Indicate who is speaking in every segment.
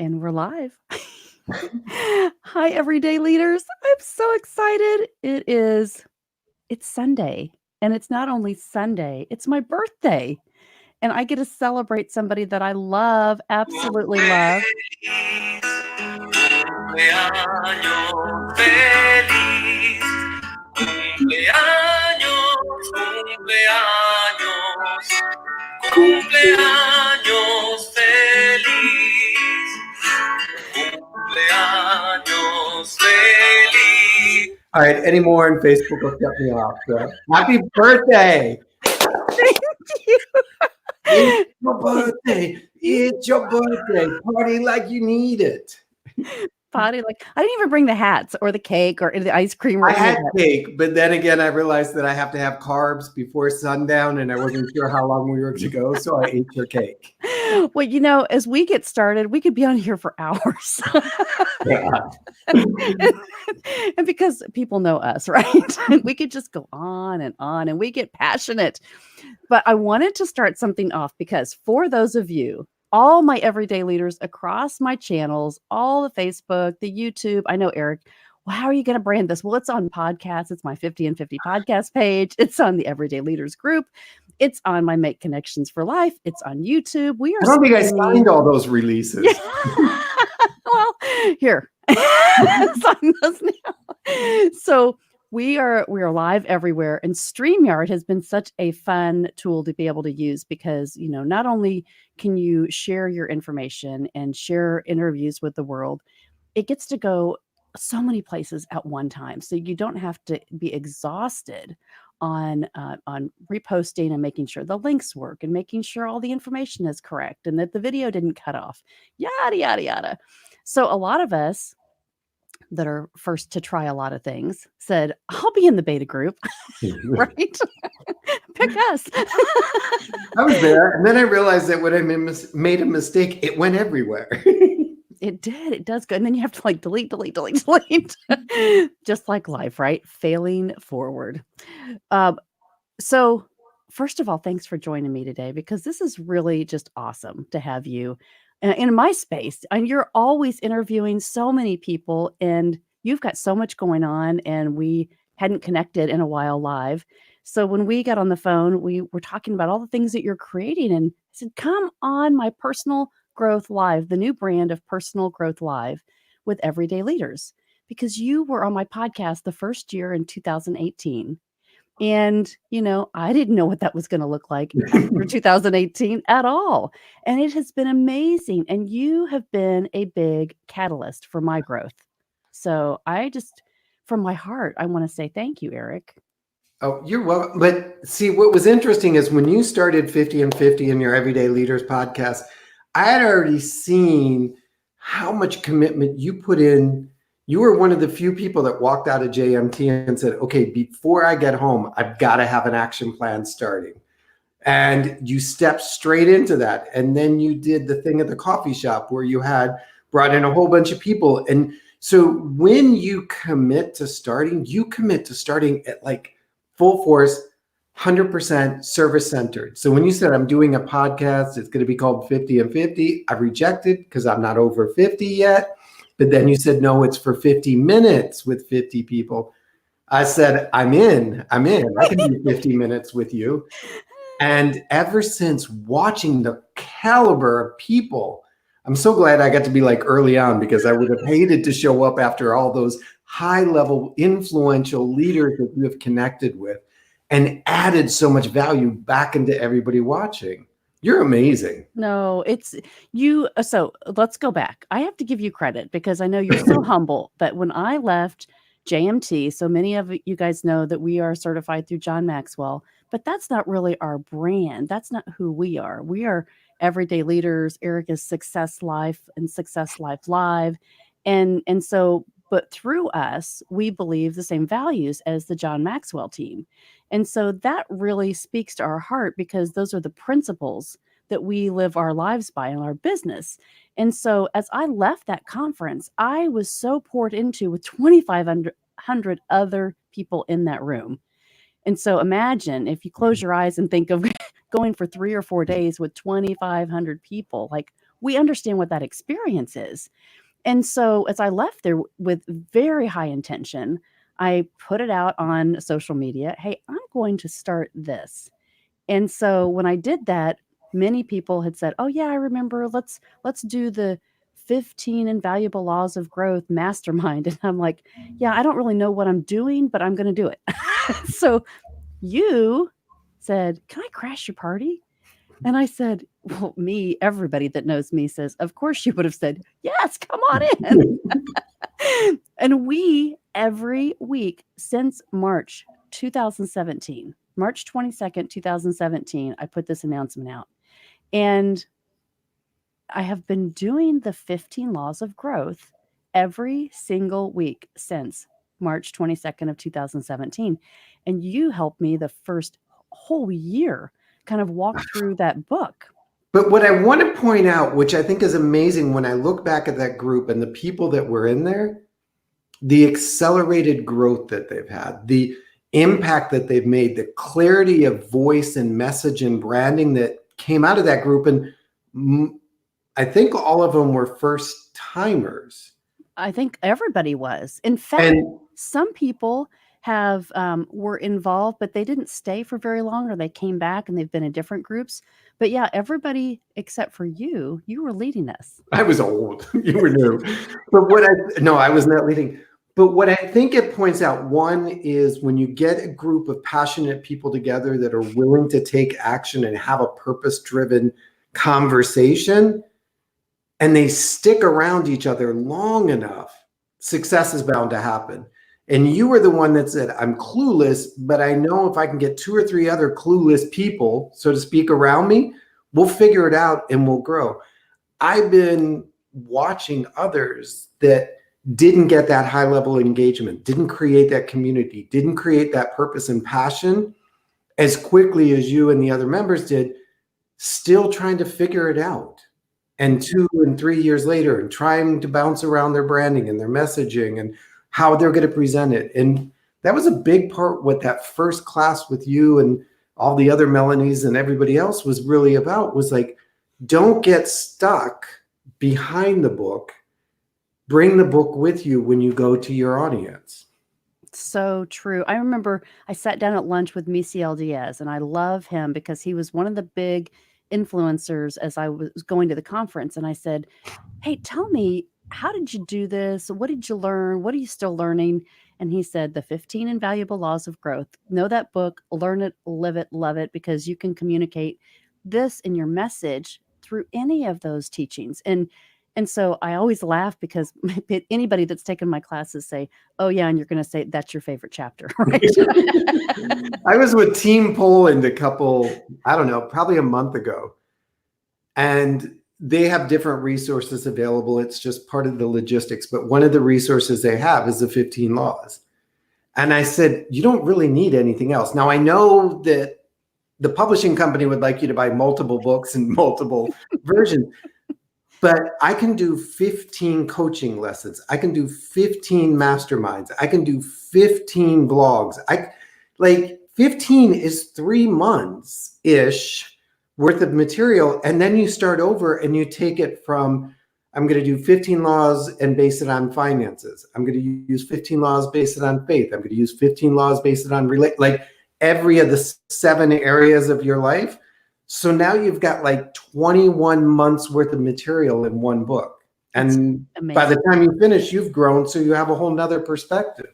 Speaker 1: And we're live. Hi, everyday leaders. I'm so excited. It's Sunday. And it's not only Sunday, it's my birthday. And I get to celebrate somebody that I love, absolutely love.
Speaker 2: Cumpleaños feliz, cumpleaños, cumpleaños, cumpleaños feliz, cumpleaños feliz.
Speaker 3: All right, any more on Facebook will cut me off. So, happy birthday!
Speaker 1: Thank you.
Speaker 3: It's your birthday. It's your birthday. Party like you need it.
Speaker 1: Potty, like I didn't even bring the hats or the cake or the ice cream. Or
Speaker 3: I had cake, but then again, I realized that I have to have carbs before sundown, and I wasn't sure how long we were to go, so I ate your cake.
Speaker 1: Well, as we get started, we could be on here for hours.
Speaker 3: Yeah.
Speaker 1: And because people know us, right? We could just go on, and we get passionate. But I wanted to start something off because for those of you, all my everyday leaders across my channels, all the Facebook, the YouTube, I know, Eric, well, how are you going to brand this? Well, it's on podcasts. It's my 50 and 50 podcast page. It's on the Everyday Leaders group. It's on my Make Connections for Life. It's on YouTube.
Speaker 3: I don't think I signed all those releases.
Speaker 1: Well, here. Sign those now. So we are live everywhere, and StreamYard has been such a fun tool to be able to use because, not only can you share your information and share interviews with the world, it gets to go so many places at one time. So you don't have to be exhausted on reposting and making sure the links work and making sure all the information is correct and that the video didn't cut off, yada, yada, yada. So a lot of us that are first to try a lot of things said, I'll be in the beta group, right? Pick us.
Speaker 3: I was there, and then I realized that when I made a mistake, it went everywhere.
Speaker 1: It did. It does go. And then you have to delete. Just like life, right? Failing forward. So first of all, thanks for joining me today because this is really just awesome to have you in my space. And you're always interviewing so many people and you've got so much going on and we hadn't connected in a while live. So when we got on the phone, we were talking about all the things that you're creating and I said, come on my Personal Growth Live, the new brand of Personal Growth Live with Everyday Leaders, because you were on my podcast the first year in 2018. And, I didn't know what that was going to look like after 2018 at all. And it has been amazing. And you have been a big catalyst for my growth. So from my heart, I want to say thank you, Eric.
Speaker 3: Oh, you're welcome. But see, what was interesting is when you started 50 and 50 in your Everyday Leaders podcast, I had already seen how much commitment you put in. You were one of the few people that walked out of JMT and said, okay, before I get home, I've got to have an action plan starting. And you stepped straight into that. And then you did the thing at the coffee shop where you had brought in a whole bunch of people. And so when you commit to starting, you commit to starting at full force, 100% service centered. So when you said I'm doing a podcast, it's going to be called 50 and 50, I rejected because I'm not over 50 yet. But then you said, no, it's for 50 minutes with 50 people. I said, I'm in. I can do 50 minutes with you. And ever since watching the caliber of people, I'm so glad I got to be early on because I would have hated to show up after all those high level influential leaders that you have connected with and added so much value back into everybody watching. You're amazing.
Speaker 1: No, it's you. So let's go back. I have to give you credit because I know you're so humble. But when I left JMT, so many of you guys know that we are certified through John Maxwell, but that's not really our brand. That's not who we are. We are Everyday Leaders. Eric is Success Life and Success Life Live. And so, but through us, we believe the same values as the John Maxwell team. And so that really speaks to our heart because those are the principles that we live our lives by in our business. And so as I left that conference, I was so poured into with 2,500 other people in that room. And so imagine if you close your eyes and think of going for 3 or 4 days with 2,500 people, we understand what that experience is. And so as I left there with very high intention, I put it out on social media. Hey, I'm going to start this. And so when I did that, many people had said, "Oh yeah, I remember. Let's do the 15 invaluable laws of growth mastermind." And I'm like, "Yeah, I don't really know what I'm doing, but I'm going to do it." So you said, "Can I crash your party?" And I said, "Well, me, everybody that knows me says, of course you would have said, yes, come on in." And we, every week since March 2017, March 22nd, 2017, I put this announcement out. And I have been doing the 15 laws of growth every single week since March 22nd of 2017. And you helped me the first whole year kind of walk through that book.
Speaker 3: But what I want to point out, which I think is amazing when I look back at that group and the people that were in there, the accelerated growth that they've had, the impact that they've made, the clarity of voice and message and branding that came out of that group. And I think all of them were first timers.
Speaker 1: I think everybody was. In fact,
Speaker 3: And
Speaker 1: some people have were involved, but they didn't stay for very long, or they came back and they've been in different groups. But yeah, everybody except for you were leading us.
Speaker 3: I was old. You were new. But no, I was not leading. But what I think it points out, one is when you get a group of passionate people together that are willing to take action and have a purpose-driven conversation, and they stick around each other long enough, success is bound to happen. And you were the one that said, I'm clueless, but I know if I can get 2 or 3 other clueless people, so to speak, around me, we'll figure it out and we'll grow. I've been watching others that didn't get that high level engagement, didn't create that community, didn't create that purpose and passion as quickly as you and the other members did, still trying to figure it out. And 2 and 3 years later, and trying to bounce around their branding and their messaging and how they're going to present it. And that was a big part what that first class with you and all the other Melanies and everybody else was really about, was like, don't get stuck behind the book. Bring the book with you when you go to your audience.
Speaker 1: So true. I remember I sat down at lunch with Misael Diaz, and I love him because he was one of the big influencers as I was going to the conference. And I said, "Hey, tell me, how did you do this? What did you learn? What are you still learning?" And he said, "The 15 Invaluable Laws of Growth. Know that book, learn it, live it, love it, because you can communicate this in your message through any of those teachings." And so I always laugh because anybody that's taken my classes say, "Oh yeah," and you're going to say that's your favorite chapter, right?
Speaker 3: I was with Team Poland I don't know, probably a month ago. And they have different resources available. It's just part of the logistics. But one of the resources they have is the 15 laws. And I said, you don't really need anything else. Now, I know that the publishing company would like you to buy multiple books and multiple versions. But I can do 15 coaching lessons. I can do 15 masterminds. I can do 15 blogs. 15 is 3 months-ish worth of material. And then you start over and you take it from, I'm going to do 15 laws and base it on finances. I'm going to use 15 laws, base it on faith. I'm going to use 15 laws, base it on every of the 7 areas of your life. So now you've got 21 months worth of material in one book. And by the time you finish, you've grown. So you have a whole nother perspective.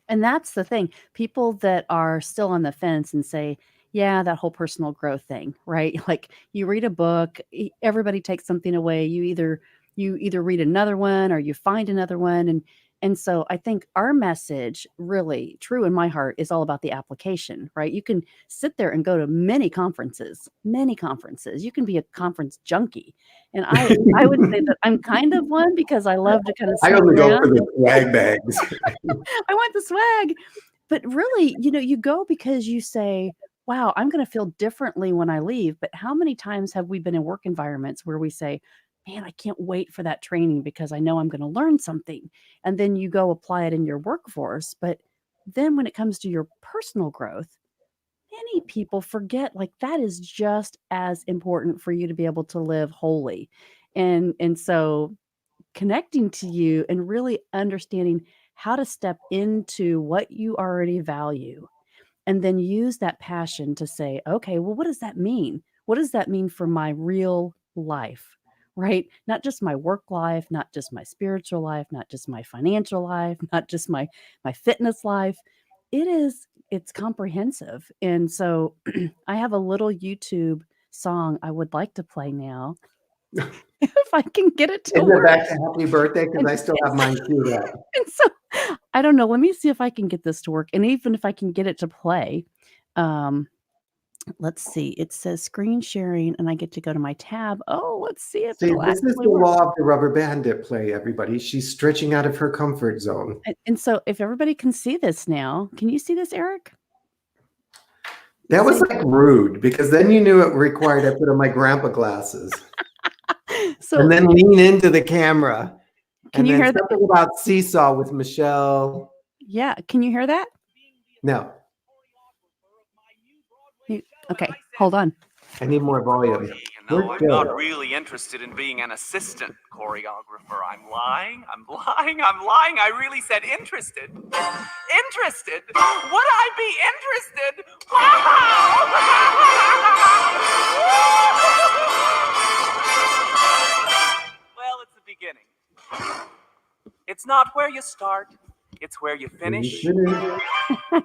Speaker 1: And that's the thing. People that are still on the fence and say, yeah, that whole personal growth thing, right? Like you read a book, everybody takes something away. You either read another one or you find another one. And so I think our message, really true in my heart, is all about the application, right? You can sit there and go to many conferences. You can be a conference junkie. And I would say that I'm kind of one because I love to kind of
Speaker 3: I only
Speaker 1: around.
Speaker 3: go for the swag bags.
Speaker 1: I want the swag. But really, you go because you say, wow, I'm going to feel differently when I leave. But how many times have we been in work environments where we say, man, I can't wait for that training because I know I'm going to learn something. And then you go apply it in your workforce. But then when it comes to your personal growth, many people forget that is just as important for you to be able to live wholly. And so connecting to you and really understanding how to step into what you already value and then use that passion to say, okay, well, what does that mean? What does that mean for my real life? Right? Not just my work life, not just my spiritual life, not just my financial life, not just my fitness life. It's comprehensive. And so I have a little YouTube song I would like to play now if I can get it to
Speaker 3: Isn't it
Speaker 1: work.
Speaker 3: back to happy birthday? Because
Speaker 1: And,
Speaker 3: I still
Speaker 1: and
Speaker 3: have mine queued up.
Speaker 1: and so I don't know. Let me see if I can get this to work. And even if I can get it to play, um, let's see. It says screen sharing, and I get to go to my tab. Oh, let's see if
Speaker 3: See,
Speaker 1: it'll
Speaker 3: this is
Speaker 1: actually
Speaker 3: the
Speaker 1: work.
Speaker 3: law of the rubber band at play, everybody. She's stretching out of her comfort zone.
Speaker 1: And so, if everybody can see this now, can you see this, Eric?
Speaker 3: That was
Speaker 1: See?
Speaker 3: like rude because then you knew it required I put on my grandpa glasses and
Speaker 1: So,
Speaker 3: then lean into the camera.
Speaker 1: can
Speaker 3: And
Speaker 1: you
Speaker 3: then
Speaker 1: hear that?
Speaker 3: something about seesaw with Michelle.
Speaker 1: Yeah, can you hear that?
Speaker 3: No,
Speaker 1: Okay, hold on.
Speaker 3: I need more volume.
Speaker 2: No,
Speaker 3: Where's
Speaker 2: I'm not
Speaker 3: Joe?
Speaker 2: really interested in being an assistant choreographer. I'm lying. I really said interested. Interested? Would I be interested? Well, it's the beginning. It's not where you start, it's where you finish.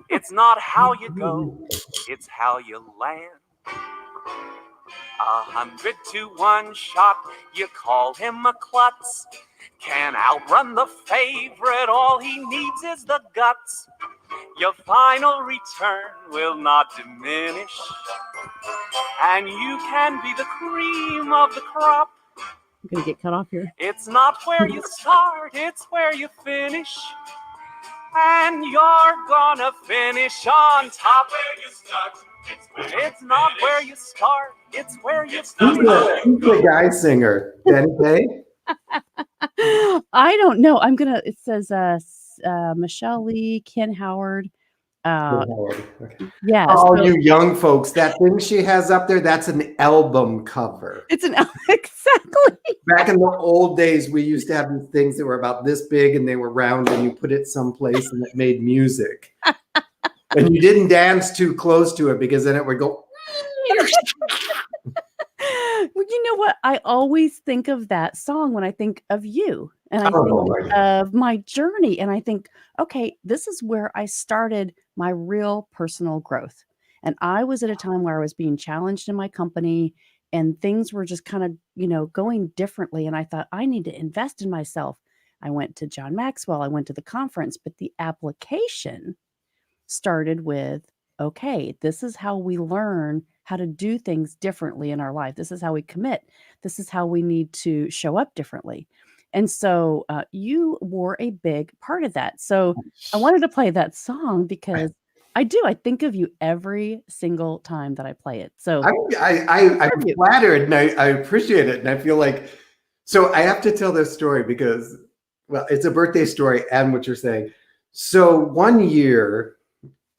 Speaker 2: It's not how you go, it's how you land. 100 to 1 shot, you call him a klutz. Can outrun the favorite, all he needs is the guts. Your final return will not diminish, and you can be the cream of the crop.
Speaker 1: I'm gonna get cut off here.
Speaker 2: It's not where you start, it's where you finish. And you're gonna finish on top. It's not where you start, it's where you
Speaker 3: Who's
Speaker 2: finish.
Speaker 3: the guy singer? Danny Kaye?
Speaker 1: I don't know. It says Michelle Lee, Ken Howard.
Speaker 3: Okay.
Speaker 1: Yeah.
Speaker 3: Oh,
Speaker 1: So
Speaker 3: you young folks, that thing she has up there, that's an album cover.
Speaker 1: it's an exactly.
Speaker 3: Back in the old days, we used to have these things that were about this big and they were round and you put it someplace and it made music. And you didn't dance too close to it because then it would go.
Speaker 1: Well, you know what? I always think of that song when I think of you, and I
Speaker 3: Oh,
Speaker 1: think of my journey, and I think, okay, this is where I started my real personal growth. And I was at a time where I was being challenged in my company, and things were just kind of, going differently. And I thought, I need to invest in myself. I went to John Maxwell, I went to the conference, but the application started with, okay, this is how we learn how to do things differently in our life. This is how we commit. This is how we need to show up differently. And so you were a big part of that. So I wanted to play that song because I do. I think of you every single time that I play it. So
Speaker 3: I'm flattered and I appreciate it. And I feel like, so I have to tell this story because, well, it's a birthday story and what you're saying. So one year,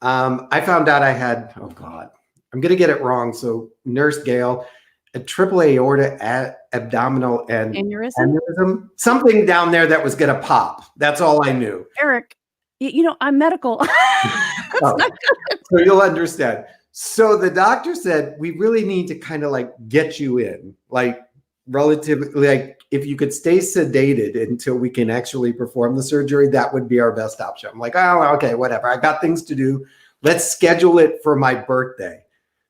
Speaker 3: I found out I had, oh God, I'm going to get it wrong. So Nurse Gail, a triple aorta abdominal and aneurysm, something down there that was going to pop. That's all I knew.
Speaker 1: Eric, I'm medical.
Speaker 3: So you'll understand. So the doctor said, we really need to kind of like get you in, like relatively, like if you could stay sedated until we can actually perform the surgery, that would be our best option. I'm like, oh, okay, whatever. I got things to do. Let's schedule it for my birthday.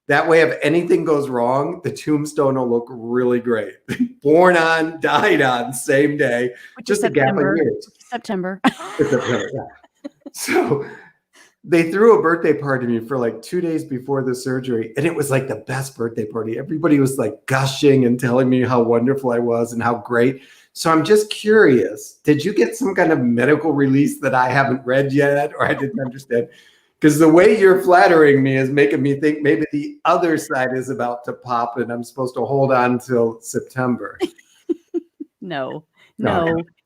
Speaker 3: That way, if anything goes wrong, the tombstone will look really great. Born on, died on, same day.
Speaker 1: Which
Speaker 3: just
Speaker 1: is
Speaker 3: a gap of years.
Speaker 1: September.
Speaker 3: September, yeah. So they threw a birthday party to me for like 2 days before the surgery. And it was like the best birthday party. Everybody was like gushing and telling me how wonderful I was and how great. So I'm just curious, did you get some kind of medical release that I haven't read yet or I didn't understand? Because the way you're flattering me is making me think maybe the other side is about to pop and I'm supposed to hold on till September.
Speaker 1: No,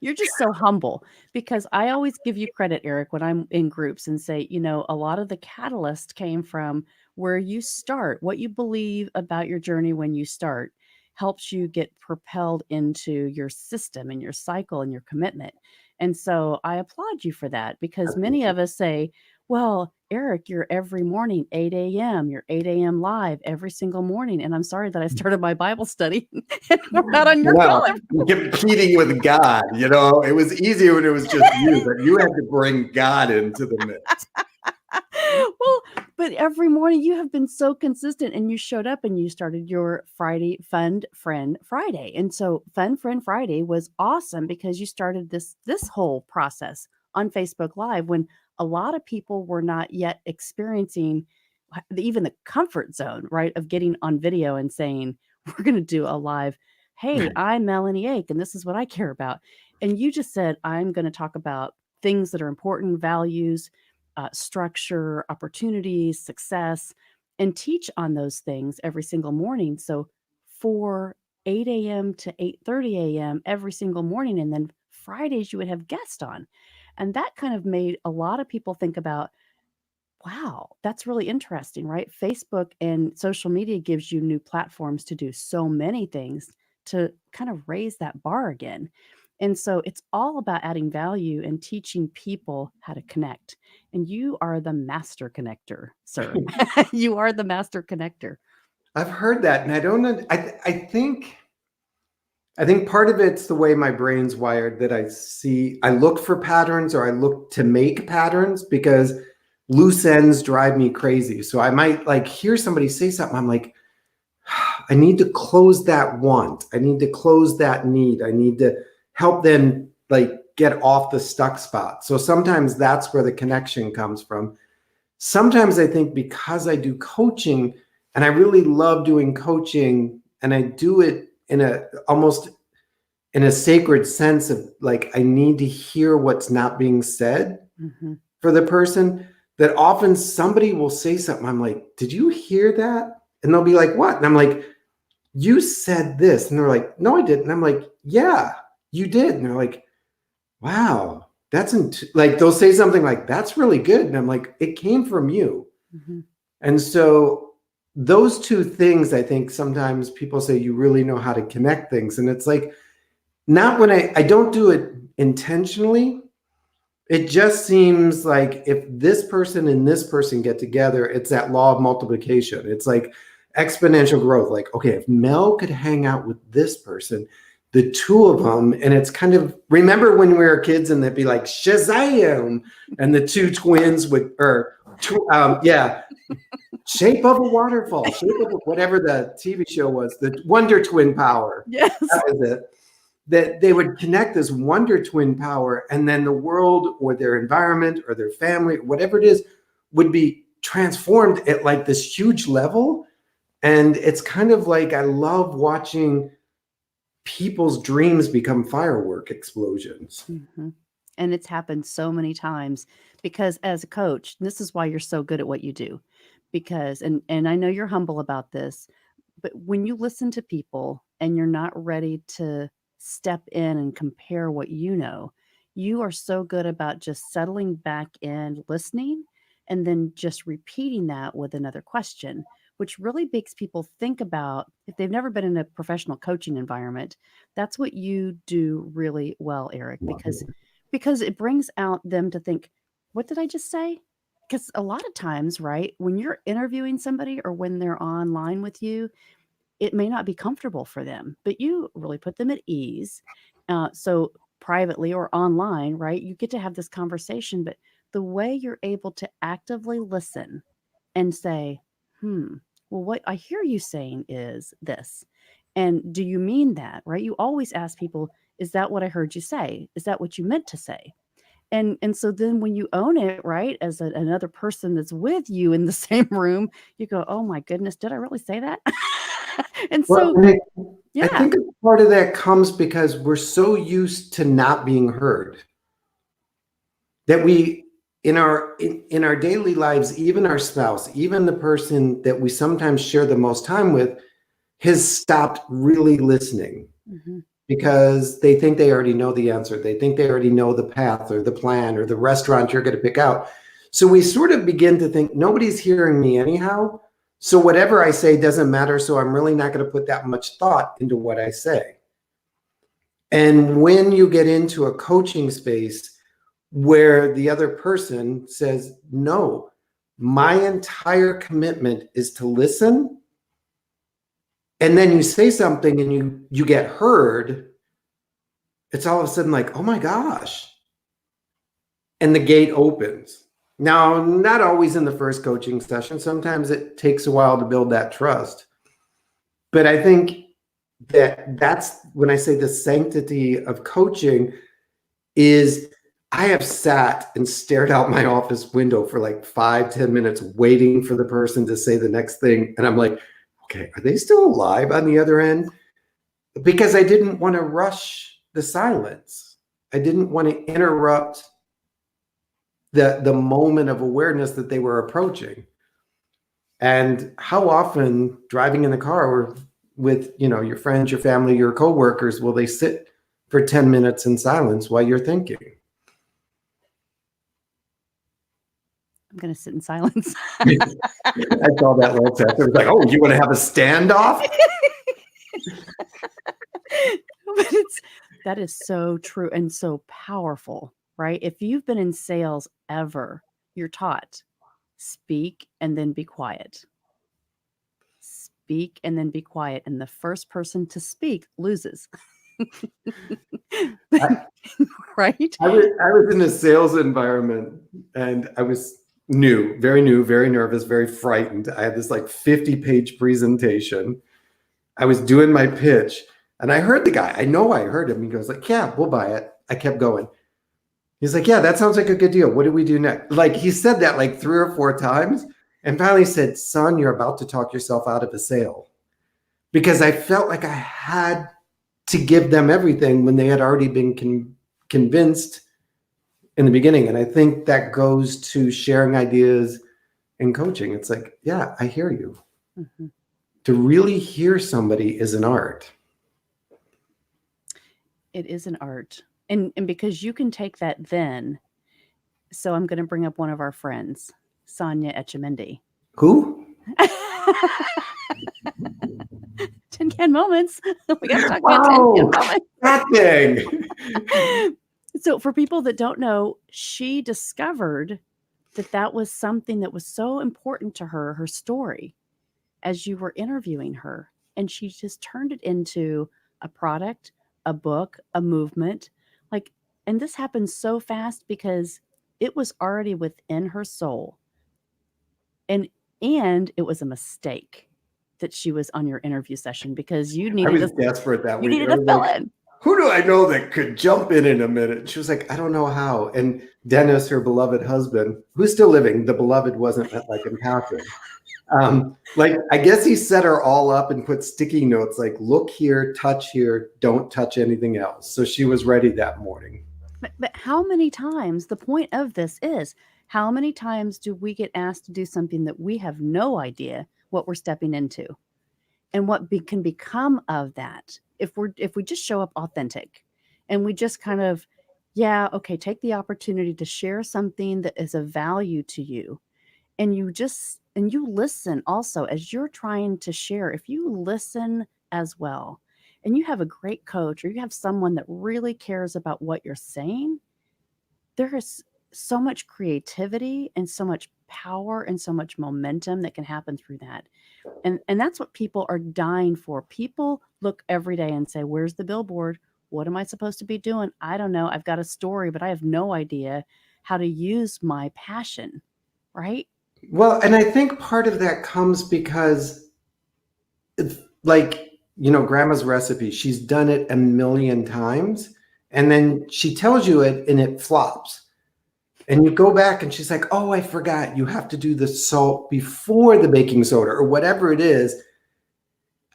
Speaker 1: you're just so humble because I always give you credit, Eric, when I'm in groups and say, a lot of the catalyst came from where you start, what you believe about your journey when you start. helps you get propelled into your system and your cycle and your commitment. And so I applaud you for that, because many of us say, well, Eric, you're every morning, 8 a.m., you're 8 a.m. live every single morning. And I'm sorry that I started my Bible study and we're not on your call.
Speaker 3: Well, competing with God, it was easier when it was just you, but you had to bring God into the mix.
Speaker 1: Well, but every morning you have been so consistent, and you showed up and you started your Friday Fun Friend Friday. And so Fun Friend Friday was awesome because you started this whole process on Facebook Live when a lot of people were not yet experiencing even the comfort zone, right, of getting on video and saying, we're going to do a live, hey, I'm Melanie Ake and this is what I care about. And you just said, I'm going to talk about things that are important, values, structure, opportunities, success, and teach on those things every single morning. So for 8 a.m. to 8:30 a.m. every single morning, and then Fridays you would have guests on. And that kind of made a lot of people think about, wow, that's really interesting, right? Facebook and social media gives you new platforms to do so many things to kind of raise that bar again. And so it's all about adding value and teaching people how to connect. And you are the master connector, sir. You are the master connector.
Speaker 3: I've heard that, and I don't know. I think part of it's the way my brain's wired, that I look for patterns, or I look to make patterns, because loose ends drive me crazy. So I might hear somebody say something. I'm like, I need to close that want. I need to close that need. I need to help them get off the stuck spot. So sometimes that's where the connection comes from. Sometimes I think because I do coaching, and I really love doing coaching, and I do it almost in a sacred sense of I need to hear what's not being said for the person, that often somebody will say something. I'm like, did you hear that? And they'll be like, what? And I'm like, you said this. And they're like, no, I didn't. And I'm like, yeah, you did. And they're like, wow, they'll say something like, that's really good. And I'm like, it came from you. And so those two things, I think sometimes people say you really know how to connect things. And it's not when I don't do it intentionally. It just seems like if this person and this person get together, it's that law of multiplication. It's like exponential growth. Okay, if Mel could hang out with this person, the two of them, and it's kind of, remember when we were kids and they'd be like, Shazam, and the two twins would, Shape of a Waterfall, whatever the TV show was, the Wonder Twin Power.
Speaker 1: Yes.
Speaker 3: That was it. That they would connect this Wonder Twin power, and then the world or their environment or their family, whatever it is, would be transformed at this huge level. And it's kind of I love watching people's dreams become firework explosions.
Speaker 1: And it's happened so many times, because as a coach, this is why you're so good at what you do, because, and I know you're humble about this, but when you listen to people and you're not ready to step in and compare what you are so good about just settling back in, listening, and then just repeating that with another question, which really makes people think about, if they've never been in a professional coaching environment, that's what you do really well, Eric, because it brings out them to think, what did I just say? Because a lot of times, right, when you're interviewing somebody or when they're online with you, it may not be comfortable for them, but you really put them at ease. So privately or online, right, you get to have this conversation, but the way you're able to actively listen and say, well, what I hear you saying is this. And do you mean that, right? You always ask people, is that what I heard you say? Is that what you meant to say? And so then when you own it, right, as another person that's with you in the same room, you go, oh my goodness, did I really say that? And so,
Speaker 3: I think part of that comes because we're so used to not being heard that we, in our daily lives, even our spouse, even the person that we sometimes share the most time with, has stopped really listening because they think they already know the answer. They think they already know the path or the plan or the restaurant you're going to pick out. So we sort of begin to think, nobody's hearing me anyhow. So whatever I say doesn't matter. So I'm really not going to put that much thought into what I say. And when you get into a coaching space where the other person says, no, my entire commitment is to listen, and then you say something and you get heard, it's all of a sudden like, oh my gosh. And the gate opens. Now, not always in the first coaching session. Sometimes it takes a while to build that trust. But I think that's when I say the sanctity of coaching is I have sat and stared out my office window for like 5-10 minutes waiting for the person to say the next thing. And I'm like, okay, are they still alive on the other end? Because I didn't want to rush the silence. I didn't want to interrupt the moment of awareness that they were approaching. And how often driving in the car or with, your friends, your family, your coworkers, will they sit for 10 minutes in silence while you're thinking?
Speaker 1: I'm going to sit in silence.
Speaker 3: I saw that little text. It was like, oh, you want to have a standoff?
Speaker 1: But that is so true and so powerful, right? If you've been in sales ever, you're taught speak and then be quiet. Speak and then be quiet. And the first person to speak loses. Right?
Speaker 3: I was in a sales environment and I was very new, very nervous, very frightened. I had this like 50-page presentation. I was doing my pitch and I heard the guy. I know I heard him. He goes like, yeah, we'll buy it. I kept going. He's like, yeah, that sounds like a good deal. What do we do next? Like he said that like 3 or 4 times and finally said, son, you're about to talk yourself out of a sale. Because I felt like I had to give them everything when they had already been convinced in the beginning. And I think that goes to sharing ideas and coaching. It's like, yeah, I hear you. Mm-hmm. To really hear somebody is an art.
Speaker 1: It is an art. And because you can take that then. So I'm going to bring up one of our friends, Sonia Etchemendy.
Speaker 3: Who?
Speaker 1: Tin Can Moments. We got to talk about Tin Can Moments.
Speaker 3: That thing.
Speaker 1: So for people that don't know, she discovered that was something that was so important to her story, as you were interviewing her. And she just turned it into a product, a book, a movement. And this happened so fast because it was already within her soul. And it was a mistake that she was on your interview session because you needed
Speaker 3: desperate that
Speaker 1: you
Speaker 3: week.
Speaker 1: needed a fill-in.
Speaker 3: Who do I know that could jump in a minute? She was like, I don't know how. And Dennis, her beloved husband, who's still living, the beloved wasn't like in passing. I guess he set her all up and put sticky notes like, look here, touch here, don't touch anything else. So she was ready that morning.
Speaker 1: But how many times, the point of this is, how many times do we get asked to do something that we have no idea what we're stepping into and what can become of that if we just show up authentic and we just kind of, take the opportunity to share something that is of value to you. And you listen also as you're trying to share. If you listen as well, and you have a great coach or you have someone that really cares about what you're saying, there is so much creativity and so much power and so much momentum that can happen through that. And that's what people are dying for. People look every day and say, where's the billboard? What am I supposed to be doing? I don't know. I've got a story, but I have no idea how to use my passion, right?
Speaker 3: Well, and I think part of that comes because it's like, grandma's recipe, she's done it a million times and then she tells you it and it flops. And you go back and she's like, oh, I forgot. You have to do the salt before the baking soda or whatever it is.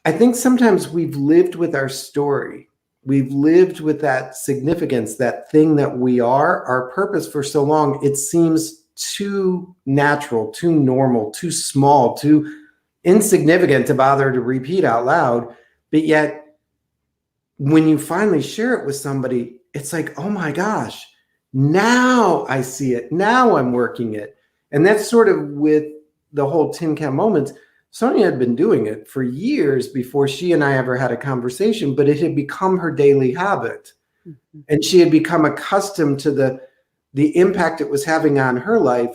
Speaker 3: I think sometimes we've lived with our story. We've lived with that significance, that thing that we are, our purpose for so long. It seems too natural, too normal, too small, too insignificant to bother to repeat out loud. But yet, when you finally share it with somebody, it's like, oh my gosh, now I see it. Now I'm working it. And that's sort of with the whole Tin Can Moments. Sonia had been doing it for years before she and I ever had a conversation, but it had become her daily habit. Mm-hmm. And she had become accustomed to the impact it was having on her life.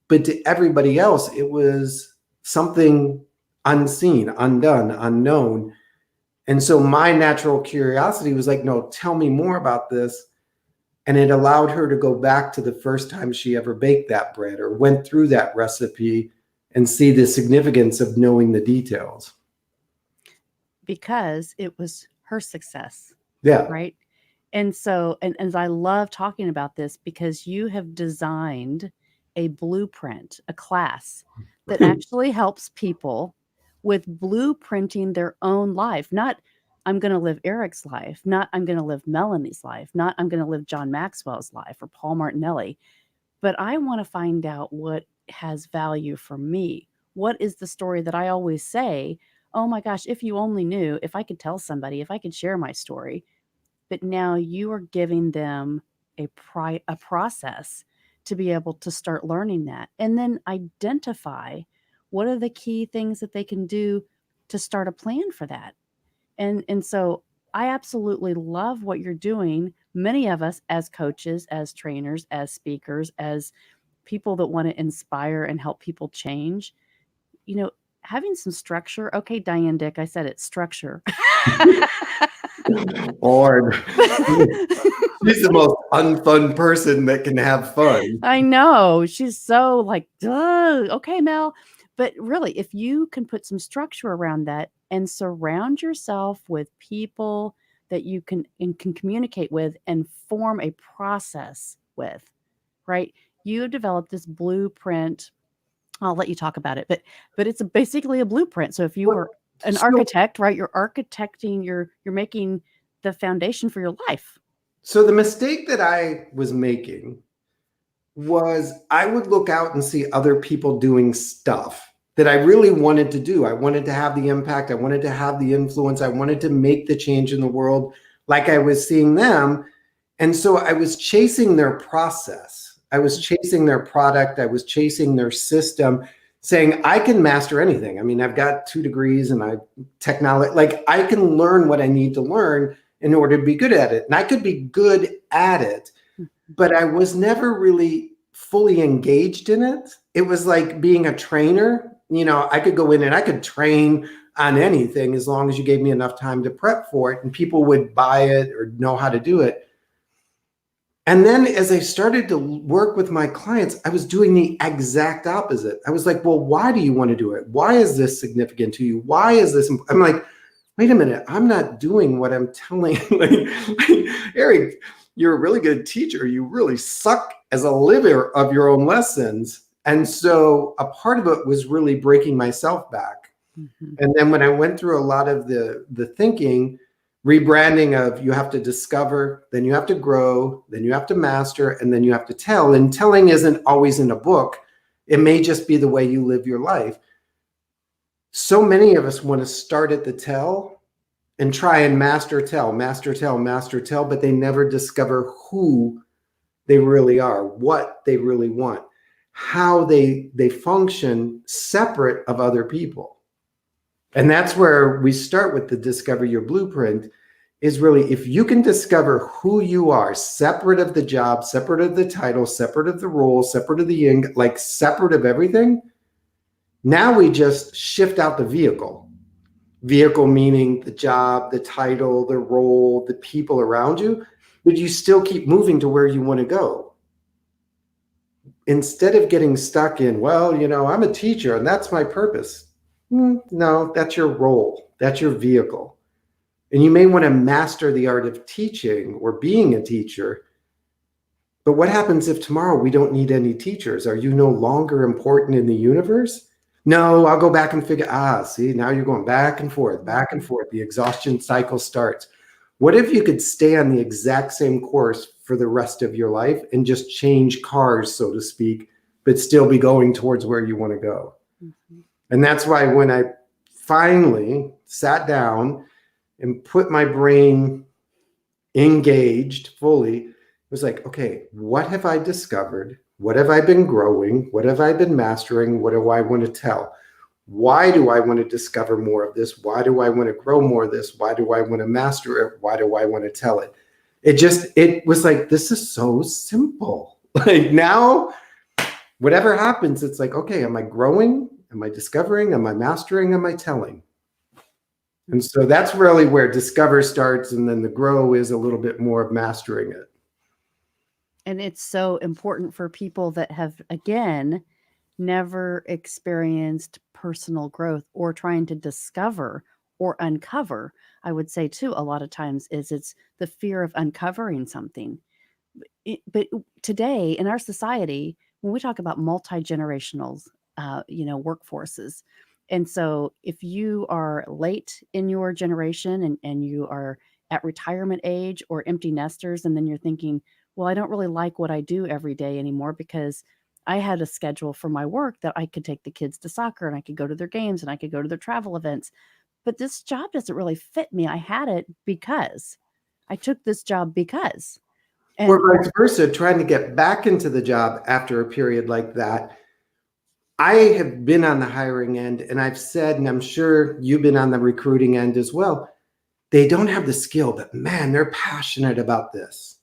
Speaker 3: But to everybody else, it was something unseen, undone, unknown. And so my natural curiosity was like, no, tell me more about this. And it allowed her to go back to the first time she ever baked that bread or went through that recipe and see the significance of knowing the details.
Speaker 1: Because it was her success.
Speaker 3: Yeah.
Speaker 1: Right. And so, and I love talking about this because you have designed a blueprint, a class that actually helps people with blueprinting their own life. Not, I'm going to live Eric's life, not I'm going to live Melanie's life, not I'm going to live John Maxwell's life or Paul Martinelli, but I want to find out what has value for me. What is the story that I always say, oh my gosh, if you only knew, if I could tell somebody, if I could share my story. But now you are giving them a process to be able to start learning that and then identify what are the key things that they can do to start a plan for that. And so I absolutely love what you're doing. Many of us as coaches, as trainers, as speakers, as people that want to inspire and help people change, having some structure. Okay, Diane Dick, I said it, structure.
Speaker 3: Or she's the most unfun person that can have fun.
Speaker 1: I know. She's so like, duh. Okay, Mel. But really, if you can put some structure around that and surround yourself with people that you can communicate with and form a process with, right? You have developed this blueprint. I'll let you talk about it, but it's basically a blueprint. So if you were an architect, right, you're architecting, you're making the foundation for your life.
Speaker 3: So the mistake that I was making was I would look out and see other people doing stuff that I really wanted to do. I wanted to have the impact. I wanted to have the influence. I wanted to make the change in the world like I was seeing them. And so I was chasing their process. I was chasing their product. I was chasing their system, saying, I can master anything. I mean, I've got 2 degrees and technology, like I can learn what I need to learn in order to be good at it. And I could be good at it, but I was never really fully engaged in it. It was like being a trainer. I could go in and I could train on anything as long as you gave me enough time to prep for it and people would buy it or know how to do it. And then as I started to work with my clients, I was doing the exact opposite. I was like, well, why do you want to do it? Why is this significant to you? Why is this? I'm like, wait a minute, I'm not doing what I'm telling. like, Eric, you're a really good teacher. You really suck as a liver of your own lessons. And so a part of it was really breaking myself back. Mm-hmm. And then when I went through a lot of the thinking, rebranding of you have to discover, then you have to grow, then you have to master, and then you have to tell. And telling isn't always in a book. It may just be the way you live your life. So many of us want to start at the tell and try and master tell, but they never discover who they really are, what they really want, how they function separate of other people. And that's where we start with the Discover Your Blueprint is really, if you can discover who you are, separate of the job, separate of the title, separate of the role, separate of the like separate of everything. Now we just shift out the vehicle. Vehicle meaning the job, the title, the role, the people around you, but you still keep moving to where you want to go. Instead of getting stuck in, well, I'm a teacher and that's my purpose. No, that's your role. That's your vehicle. And you may want to master the art of teaching or being a teacher. But what happens if tomorrow we don't need any teachers? Are you no longer important in the universe? No, I'll go back and figure, see, now you're going back and forth. The exhaustion cycle starts. What if you could stay on the exact same course for the rest of your life and just change cars, so to speak, but still be going towards where you want to go? Mm-hmm. And that's why when I finally sat down and put my brain engaged fully, it was like, okay, what have I discovered? What have I been growing? What have I been mastering? What do I want to tell? Why do I want to discover more of this? Why do I want to grow more of this? Why do I want to master it? Why do I want to tell it? It was like, this is so simple. Like now, whatever happens, it's like, okay, am I growing? Am I discovering? Am I mastering? Am I telling? And so that's really where discover starts. And then the grow is a little bit more of mastering it.
Speaker 1: And it's so important for people that have, again, never experienced personal growth or trying to discover or uncover. I would say too, a lot of times is it's the fear of uncovering something. But today in our society, when we talk about multi-generationals, workforces, and so if you are late in your generation and you are at retirement age or empty nesters, and then you're thinking, well, I don't really like what I do every day anymore because I had a schedule for my work that I could take the kids to soccer and I could go to their games and I could go to their travel events. But this job doesn't really fit me. I had it because I took this job because.
Speaker 3: Or
Speaker 1: And
Speaker 3: vice versa, trying to get back into the job after a period like that. I have been on the hiring end, and I've said, and I'm sure you've been on the recruiting end as well, they don't have the skill, but man, they're passionate about this.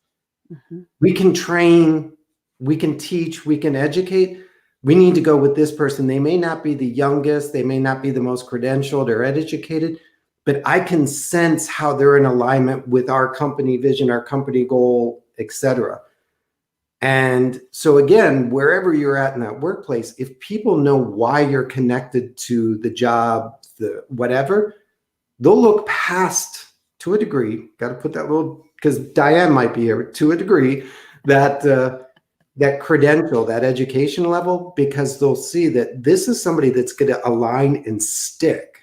Speaker 1: Mhm.
Speaker 3: We can train, we can teach, we can educate. We need to go with this person. They may not be the youngest, they may not be the most credentialed or educated, but I can sense how they're in alignment with our company vision, our company goal, etc. And so again, wherever you're at in that workplace, if people know why you're connected to the job, the whatever, they'll look past, to a degree, got to put that little, because Diane might be here, to a degree, that that credential, that education level, because they'll see that this is somebody that's going to align and stick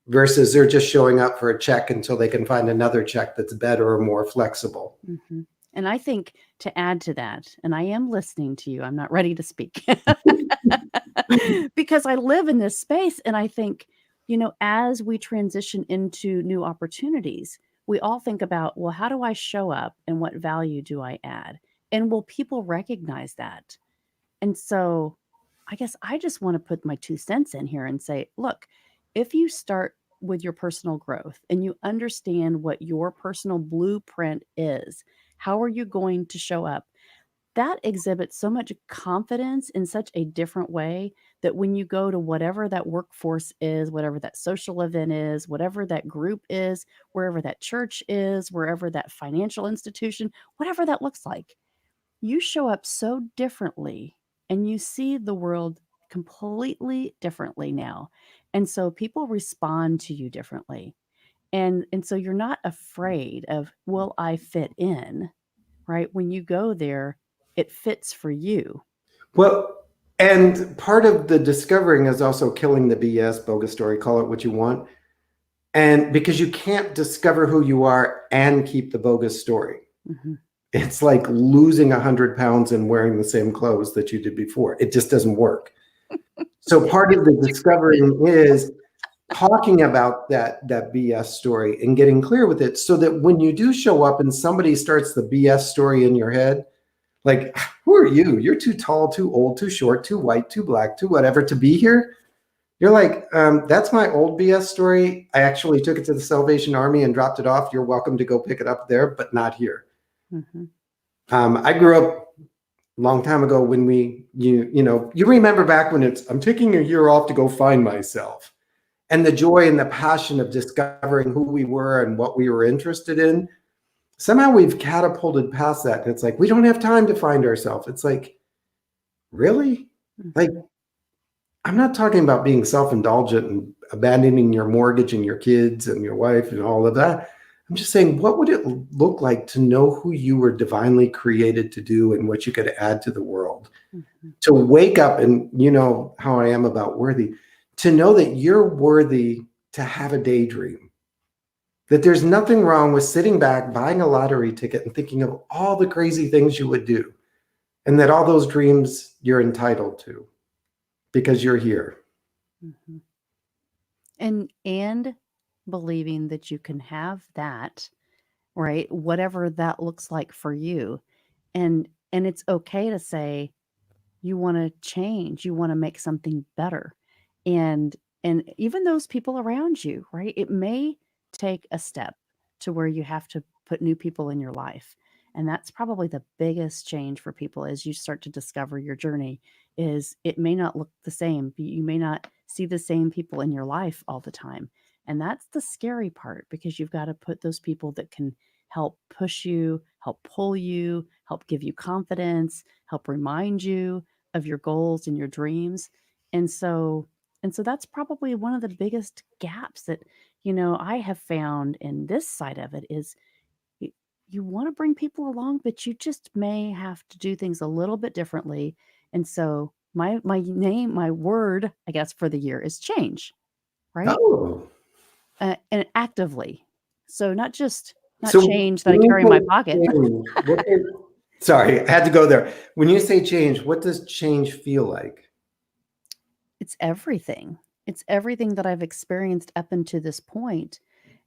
Speaker 3: versus they're just showing up for a check until they can find another check that's better or more flexible.
Speaker 1: Mm-hmm. And I think to add to that, and I am listening to you, I'm not ready to speak because I live in this space. And I think, as we transition into new opportunities, we all think about, well, how do I show up and what value do I add? And will people recognize that? And so I guess I just want to put my 2 cents in here and say, look, if you start with your personal growth and you understand what your personal blueprint is, how are you going to show up? That exhibits so much confidence in such a different way that when you go to whatever that workforce is, whatever that social event is, whatever that group is, wherever that church is, wherever that financial institution, whatever that looks like, you show up so differently and you see the world completely differently now. And so people respond to you differently. And so you're not afraid of, will I fit in? Right? When you go there, it fits for you.
Speaker 3: Well, and part of the discovering is also killing the BS, bogus story, call it what you want. And because you can't discover who you are and keep the bogus story.
Speaker 1: Mhm.
Speaker 3: It's like losing 100 pounds and wearing the same clothes that you did before. It just doesn't work. So part of the discovering is talking about that BS story and getting clear with it so that when you do show up and somebody starts the BS story in your head, like, who are you? You're too tall, too old, too short, too white, too black, too whatever to be here. You're like, that's my old BS story. I actually took it to the Salvation Army and dropped it off. You're welcome to go pick it up there, but not here.
Speaker 1: Mhm.
Speaker 3: I grew up a long time ago when you remember back when I'm taking a year off to go find myself. And the joy and the passion of discovering who we were and what we were interested in. Somehow we've catapulted past that. And it's like, we don't have time to find ourselves. It's like, really? Like,
Speaker 1: Mhm.
Speaker 3: I'm not talking about being self-indulgent and abandoning your mortgage and your kids and your wife and all of that. I'm just saying, what would it look like to know who you were divinely created to do and what you could add to the world?
Speaker 1: Mhm.
Speaker 3: To wake up, and you know how I am about worthy, to know that you're worthy to have a daydream, that there's nothing wrong with sitting back, buying a lottery ticket and thinking of all the crazy things you would do, and that all those dreams you're entitled to because you're here.
Speaker 1: Mhm. And believing that you can have that, right? Whatever that looks like for you. And it's okay to say you want to change, you want to make something better. And and even those people around you, right? It may take a step to where you have to put new people in your life. And that's probably the biggest change for people as you start to discover your journey is it may not look the same. You may not see the same people in your life all the time. And that's the scary part because you've got to put those people that can help push you, help pull you, help give you confidence, help remind you of your goals and your dreams. And so that's probably one of the biggest gaps that, I have found in this side of it is you, you want to bring people along, but you just may have to do things a little bit differently. And so my word, I guess, for the year is change, right?
Speaker 3: Oh,
Speaker 1: And actively. So not
Speaker 3: so
Speaker 1: change that I
Speaker 3: when you
Speaker 1: carry in my
Speaker 3: say
Speaker 1: pocket.
Speaker 3: change, sorry, I had to go there. When you say change, what does change feel like?
Speaker 1: It's everything. It's everything that I've experienced up until this point.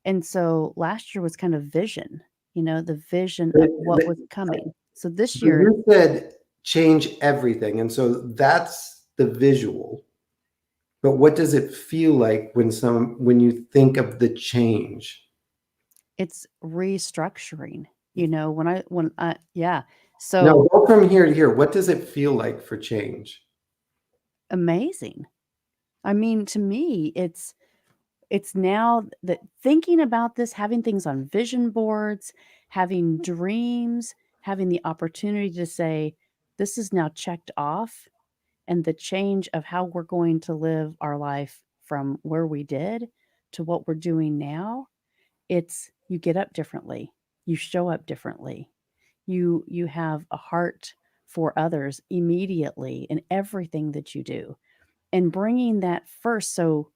Speaker 1: And so last year was kind of vision, the vision
Speaker 3: But,
Speaker 1: of what was coming. So this
Speaker 3: but
Speaker 1: year,
Speaker 3: you said change everything, and so that's the visual. But what does it feel like when you think of the change?
Speaker 1: it's restructuring, yeah.
Speaker 3: No,
Speaker 1: So
Speaker 3: go from here to here. What does it feel like for change?
Speaker 1: amazing. I mean, to me, it's now that thinking about this, having things on vision boards, having dreams, having the opportunity to say, this is now checked off, and the change of how we're going to live our life from where we did to what we're doing now, it's you get up differently, you show up differently, you have a heart for others immediately in everything that you do, and bringing that first. So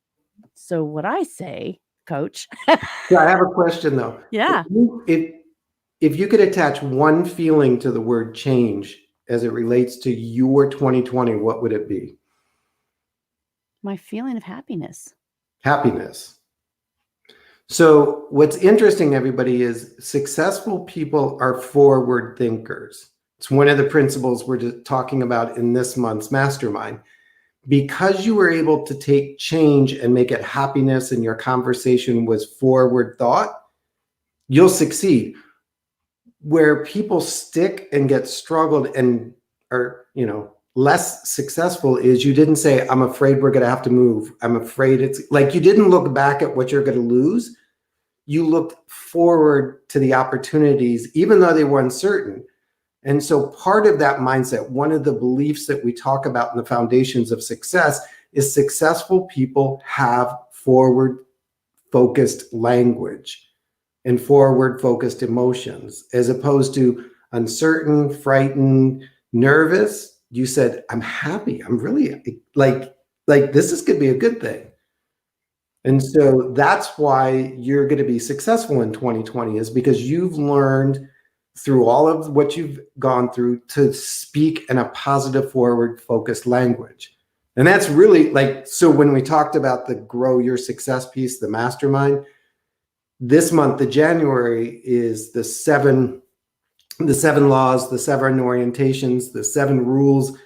Speaker 1: what I say, coach.
Speaker 3: Yeah, I have a question though.
Speaker 1: Yeah.
Speaker 3: If you could attach one feeling to the word change as it relates to your 2020, what would it be?
Speaker 1: My feeling of happiness.
Speaker 3: Happiness. So what's interesting, everybody, is successful people are forward thinkers. It's one of the principles we're talking about in this month's mastermind. Because you were able to take change and make it happiness and your conversation was forward thought, you'll succeed. Where people stick and get struggled and are, less successful is you didn't say, I'm afraid we're going to have to move. I'm afraid it's like you didn't look back at what you're going to lose. You looked forward to the opportunities, even though they were uncertain. And so part of that mindset, one of the beliefs that we talk about in the foundations of success is successful people have forward focused language and forward focused emotions, as opposed to uncertain, frightened, nervous. You said, I'm happy. I'm really like this is going to be a good thing. And so that's why you're going to be successful in 2020 is because you've learned through all of what you've gone through to speak in a positive, forward focused language. And that's really so when we talked about the grow your success piece, the mastermind, this month, the January is the seven laws, the 7 orientations, the 7 rules,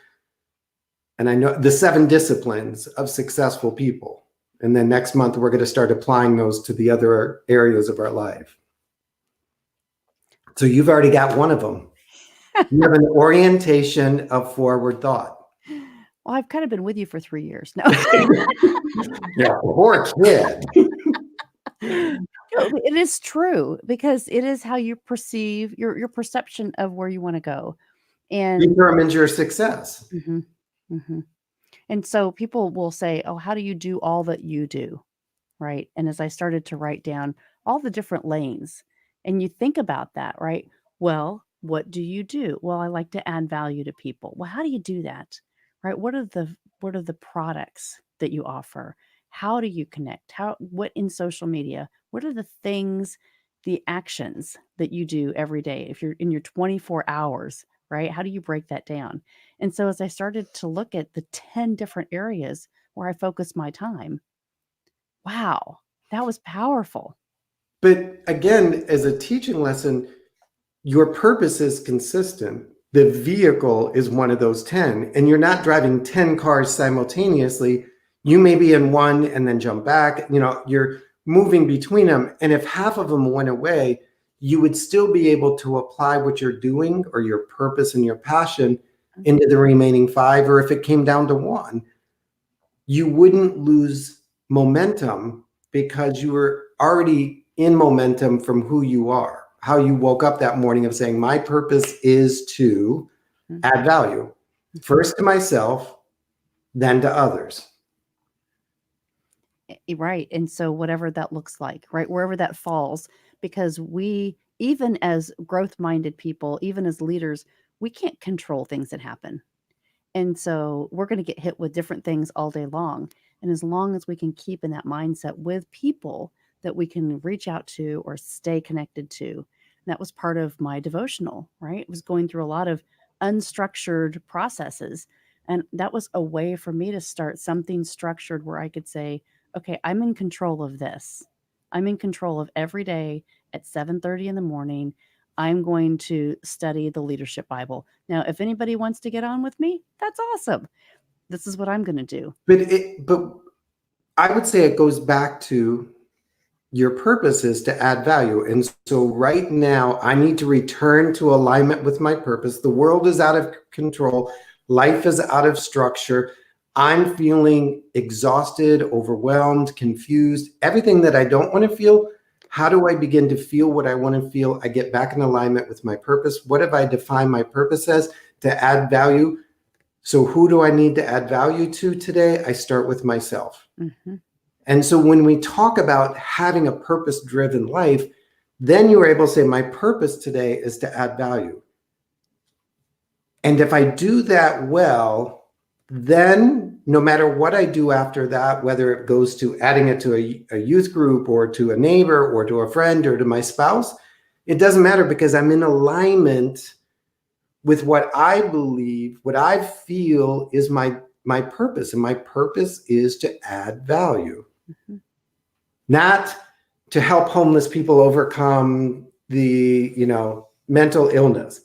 Speaker 3: and I know the 7 disciplines of successful people. And then next month, we're going to start applying those to the other areas of our life. So you've already got one of them. You have an orientation of forward thought.
Speaker 1: Well, I've kind of been with you for 3 years. No.
Speaker 3: Yeah, poor kid.
Speaker 1: No, it is true because it is how you perceive your perception of where you want to go. And
Speaker 3: Determines your success.
Speaker 1: Mhm, mhm. And so people will say, "Oh, how do you do all that you do?" Right? And as I started to write down all the different lanes, and you think about that, right? Well, what do you do? Well, I like to add value to people. Well, how do you do that? Right? What are the products that you offer? How do you connect? What in social media? What are the things, the actions that you do every day? If you're in your 24 hours, right? How do you break that down? And so as I started to look at the 10 different areas where I focus my time, wow, that was powerful.
Speaker 3: But again, as a teaching lesson, your purpose is consistent. The vehicle is one of those 10, and you're not driving 10 cars simultaneously. You may be in one and then jump back. You're moving between them. And if half of them went away, you would still be able to apply what you're doing or your purpose and your passion into the remaining 5. Or if it came down to 1, you wouldn't lose momentum because you were already in momentum from who you are, how you woke up that morning of saying, my purpose is to add value, first to myself, then to others.
Speaker 1: Right. And so whatever that looks like, right, wherever that falls, because we, even as growth-minded people, even as leaders, we can't control things that happen. And so we're going to get hit with different things all day long. And as long as we can keep in that mindset with people that we can reach out to or stay connected to, and that was part of my devotional, right? It was going through a lot of unstructured processes. And that was a way for me to start something structured where I could say, okay, I'm in control of this. I'm in control of every day at 7:30 in the morning. I'm going to study the Leadership Bible. Now, if anybody wants to get on with me, that's awesome. This is what I'm going to do.
Speaker 3: But I would say it goes back to your purpose is to add value. And so right now, I need to return to alignment with my purpose. The world is out of control. Life is out of structure. I'm feeling exhausted, overwhelmed, confused, everything that I don't want to feel. How do I begin to feel what I want to feel? I get back in alignment with my purpose. What have I defined my purpose as? To add value. So who do I need to add value to today? I start with myself.
Speaker 1: Mm-hmm.
Speaker 3: And so when we talk about having a purpose-driven life, then you are able to say, my purpose today is to add value. And if I do that well, then no matter what I do after that, whether it goes to adding it to a youth group or to a neighbor or to a friend or to my spouse, it doesn't matter because I'm in alignment with what I believe, what I feel is my purpose. And my purpose is to add value, not to help homeless people overcome the, mental illness.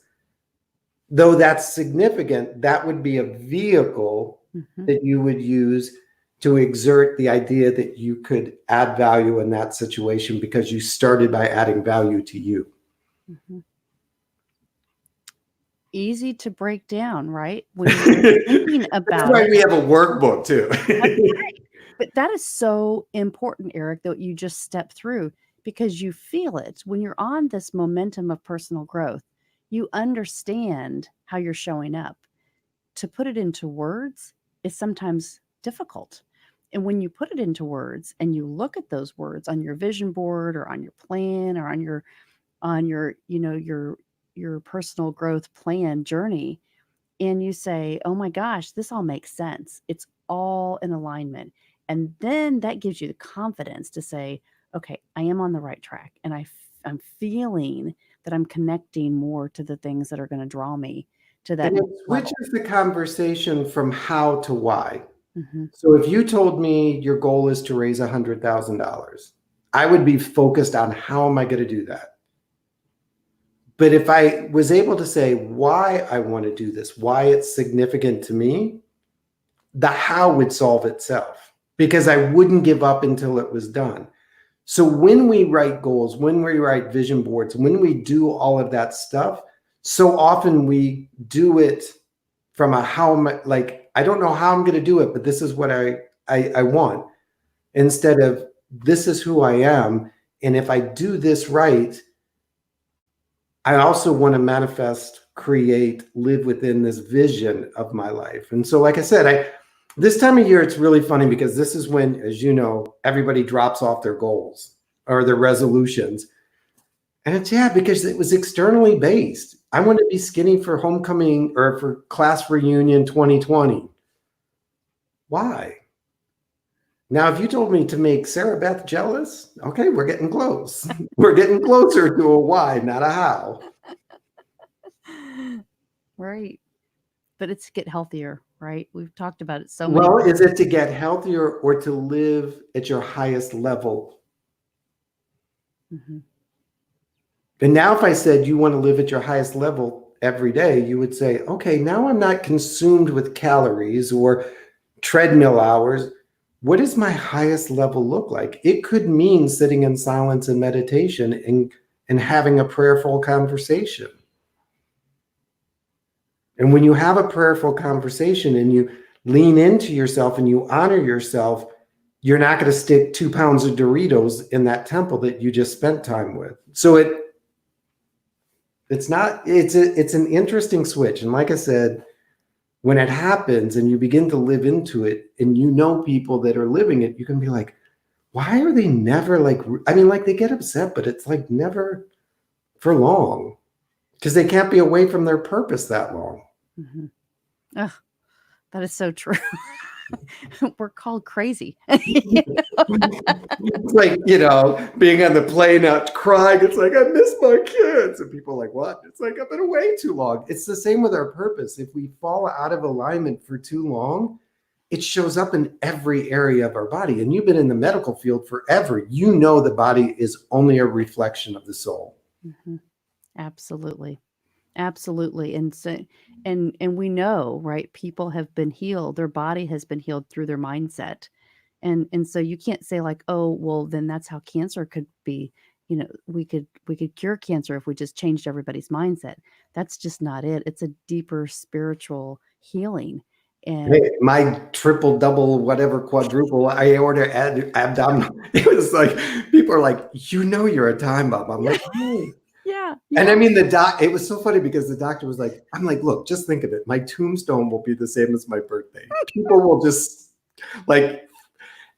Speaker 3: Though that's significant, that would be a vehicle that you would use to exert the idea that you could add value in that situation because you started by adding value to you.
Speaker 1: Easy to break down, right? When you're thinking about
Speaker 3: That's why we have a workbook too.
Speaker 1: Right. But that is so important, Eric, that you just step through because you feel it. When you're on this momentum of personal growth, you understand how you're showing up. To put it into words is sometimes difficult. And when you put it into words and you look at those words on your vision board or on your plan or on your your personal growth plan journey, and you say, oh my gosh, this all makes sense. It's all in alignment. And then that gives you the confidence to say, okay, I am on the right track. And I'm feeling that I'm connecting more to the things that are going to draw me to that
Speaker 3: And it
Speaker 1: next level.
Speaker 3: switches the conversation from how to why.
Speaker 1: Mm-hmm.
Speaker 3: So if you told me your goal is to raise $100,000, I would be focused on how am I going to do that? But if I was able to say why I want to do this, why it's significant to me, the how would solve itself because I wouldn't give up until it was done. So when we write goals, when we write vision boards, when we do all of that stuff, so often we do it from a how am I, like, I don't know how I'm going to do it, but this is what I want. Instead of this is who I am. And if I do this right, I also want to manifest, create, live within this vision of my life. And so, like I said, this time of year, it's really funny because this is when, as you know, everybody drops off their goals or their resolutions. And it's, because it was externally based. I want to be skinny for homecoming or for class reunion 2020. Why? Now, if you told me to make Sarah Beth jealous, okay, we're getting close. We're getting closer to a why, not a how.
Speaker 1: Right. But it's to get healthier, right? We've talked about it so many
Speaker 3: Well,
Speaker 1: times.
Speaker 3: is it to get healthier or to live at your highest level?
Speaker 1: Mm-hmm.
Speaker 3: And now if I said you want to live at your highest level every day, you would say, okay, now I'm not consumed with calories or treadmill hours. what does my highest level look like? It could mean sitting in silence and meditation and having a prayerful conversation. And when you have a prayerful conversation and you lean into yourself and you honor yourself, you're not going to stick 2 pounds of Doritos in that temple that you just spent time with. So it's an interesting switch. And like I said, when it happens and you begin to live into it and you know people that are living it, you can be like, why are they never like, I mean, like they get upset, but it's like never for long because they can't be away from their purpose that long.
Speaker 1: Mm-hmm. Oh, that is so true. We're called crazy.
Speaker 3: It's like, being on the plane out crying. It's like, I miss my kids. And people are like, what? It's like, I've been away too long. It's the same with our purpose. If we fall out of alignment for too long, it shows up in every area of our body. And you've been in the medical field forever. You know the body is only a reflection of the soul.
Speaker 1: Mm-hmm. Absolutely. Absolutely. And so and we know, right? People have been healed. Their body has been healed through their mindset. And so you can't say like, oh, well, then that's how cancer could be. We could cure cancer if we just changed everybody's mindset. That's just not it. It's a deeper spiritual healing. And
Speaker 3: Hey, my triple, double, whatever, quadruple aorta abdominal. It was like, people are like, you're a time bomb. I'm like, hey.
Speaker 1: yeah.
Speaker 3: And I mean, it was so funny because the doctor was like, I'm like, look, just think of it. My tombstone will be the same as my birthday. People will just like,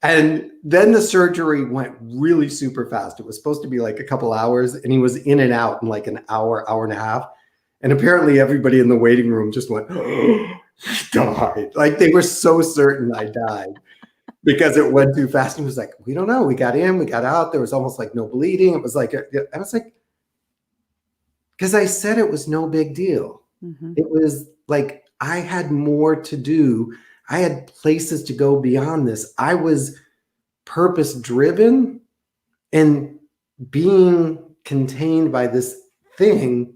Speaker 3: and then the surgery went really super fast. It was supposed to be like a couple hours and he was in and out in like an hour, hour and a half. And apparently everybody in the waiting room just went, oh, he died. Like they were so certain I died because it went too fast. And he was like, we don't know. We got in, we got out. There was almost like no bleeding. It was like, I was like, because I said it was no big deal.
Speaker 1: Mm-hmm.
Speaker 3: It was like I had more to do. I had places to go beyond this. I was purpose driven, and being contained by this thing